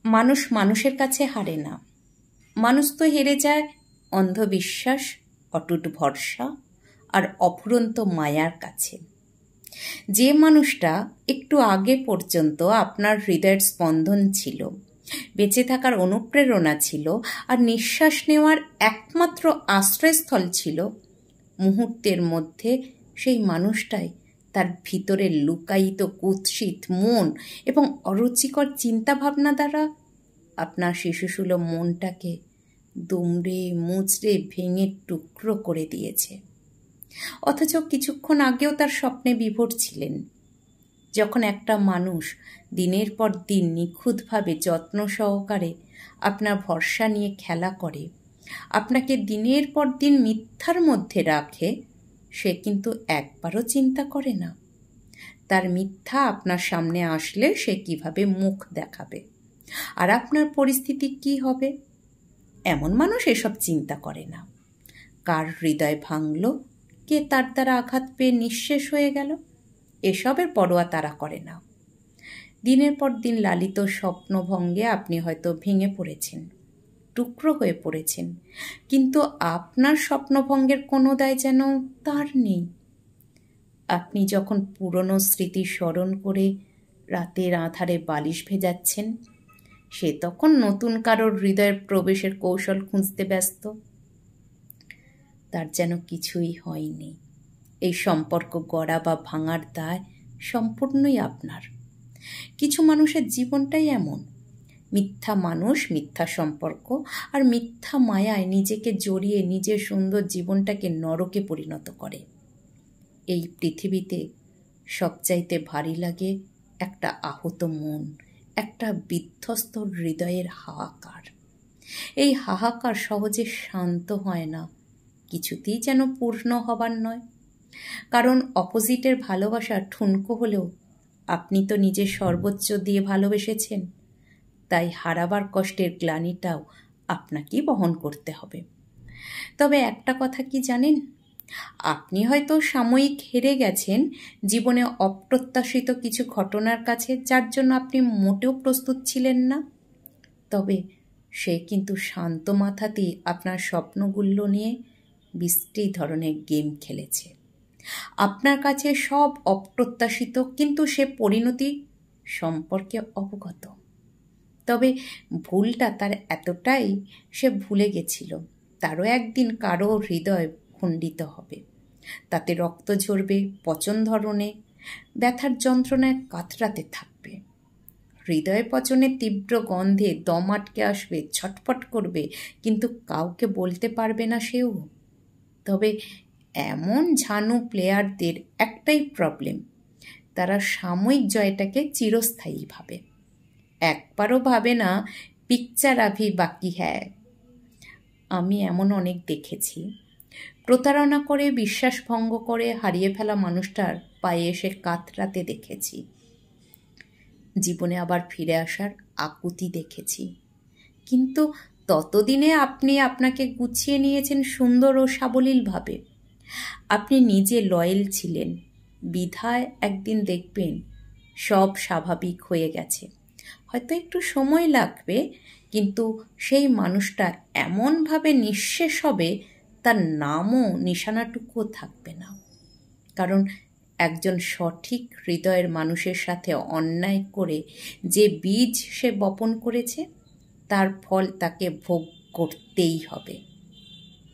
মানুষ মানুষের কাছে হারে না, মানুষ তো হেরে যায় অন্ধবিশ্বাস, অটুট ভরসা আর অফুরন্ত মায়ার কাছে। যে মানুষটা একটু আগে পর্যন্ত আপনার হৃদয়ের স্পন্দন ছিল, বেঁচে থাকার অনুপ্রেরণা ছিল আর নিঃশ্বাস নেওয়ার একমাত্র আশ্রয়স্থল ছিল, মুহূর্তের মধ্যে সেই মানুষটাই তার ভিতরে লুকায়িত কুৎসিত মন এবং অরুচিকর চিন্তাভাবনা দ্বারা আপনার শিশুসুলভ মনটাকে দুমড়ে মুচড়ে ভেঙে টুকরো করে দিয়েছে। অথচ কিছুক্ষণ আগেও তার স্বপ্নে বিভোর ছিলেন। যখন একটা মানুষ দিনের পর দিন নিখুঁতভাবে যত্ন সহকারে আপনার ভরসা নিয়ে খেলা করে, আপনাকে দিনের পর দিন মিথ্যার মধ্যে রাখে, সে কিন্তু একবারও চিন্তা করে না তার মিথ্যা আপনার সামনে আসলে সে কিভাবে মুখ দেখাবে আর আপনার পরিস্থিতি কি হবে। এমন মানুষ এসব চিন্তা করে না। কার হৃদয় ভাঙল, কে তার দ্বারা আঘাত পেয়ে নিঃশেষ হয়ে গেল, এসবের পরোয়া তারা করে না। দিনের পর দিন লালিত স্বপ্নভঙ্গে আপনি হয়তো ভেঙে পড়েছেন, টুকরো হয়ে পড়েছেন, কিন্তু আপনার স্বপ্নভঙ্গের কোনো দায় যেন তার নেই। আপনি যখন পুরনো স্মৃতি স্মরণ করে রাতের আঁধারে বালিশ ভেজাচ্ছেন, সে তখন নতুন কারোর হৃদয়ের প্রবেশের কৌশল খুঁজতে ব্যস্ত। তার যেন কিছুই হয়নি। এই সম্পর্ক গড়া বা ভাঙার দায় সম্পূর্ণই আপনার। কিছু মানুষের জীবনটাই এমন, মিথ্যা মানুষ, মিথ্যা সম্পর্ক আর মিথ্যা মায়ায় নিজেকে জড়িয়ে নিজের সুন্দর জীবনটাকে নরকে পরিণত করে। এই পৃথিবীতে সবচাইতে ভারী লাগে একটা আহত মন, একটা বিধ্বস্ত হৃদয়ের হাহাকার। এই হাহাকার সহজে শান্ত হয় না, কিছুতেই যেন পূর্ণ হবার নয়। কারণ অপোজিটের ভালোবাসা ঠুনকো হলেও আপনি তো নিজের সর্বোচ্চ দিয়ে ভালোবেসেছেন, তাই হারাবার কষ্টের গ্লানিটাও আপনাকেই বহন করতে হবে। তবে একটা কথা কি জানেন, আপনি হয়তো সাময়িক হেরে গেছেন জীবনে অপ্রত্যাশিত কিছু ঘটনার কাছে, যার জন্য আপনি মোটেও প্রস্তুত ছিলেন না। তবে সে কিন্তু শান্ত মাথাতেই আপনার স্বপ্নগুলো নিয়ে বিশ্রী ধরনের গেম খেলেছে। আপনার কাছে সব অপ্রত্যাশিত, কিন্তু সে পরিণতি সম্পর্কে অবগত। তবে ভুলটা তার এতটাই, সে ভুলে গেছিল তারও একদিন কারো হৃদয় খণ্ডিত হবে, তাতে রক্ত ঝরবে, পচন ধরনে ব্যথার যন্ত্রণায় কাতরাতে থাকবে, হৃদয় পচনের তীব্র গন্ধে দম আটকে আসবে, ছটফট করবে, কিন্তু কাউকে বলতে পারবে না সেও। তবে এমন ঝানু প্লেয়ারদের একটাই প্রবলেম, তারা সাময়িক জয়টাকে চিরস্থায়ী ভাবে, একবারও ভাবে না পিকচার আভি বাকি হ্যায়। আমি এমন অনেক দেখেছি, প্রতারণা করে, বিশ্বাস ভঙ্গ করে হারিয়ে ফেলা মানুষটার পায়ে এসে কাতরাতে দেখেছি, জীবনে আবার ফিরে আসার আকুতি দেখেছি। কিন্তু ততদিনে আপনি আপনাকে গুছিয়ে নিয়েছেন সুন্দর ও সাবলীলভাবে। আপনি নিজে লয়েল ছিলেন, বিধায় একদিন দেখবেন সব স্বাভাবিক হয়ে গেছে। হয়তো একটু সময় লাগবে, কিন্তু সেই মানুষটা এমনভাবে নিঃশেষ হবে, তার নামও নিশানাটুকুও থাকবে না। কারণ একজন সঠিক হৃদয়ের মানুষের সাথে অন্যায় করে যে বীজ সে বপন করেছে, তার ফল তাকে ভোগ করতেই হবে।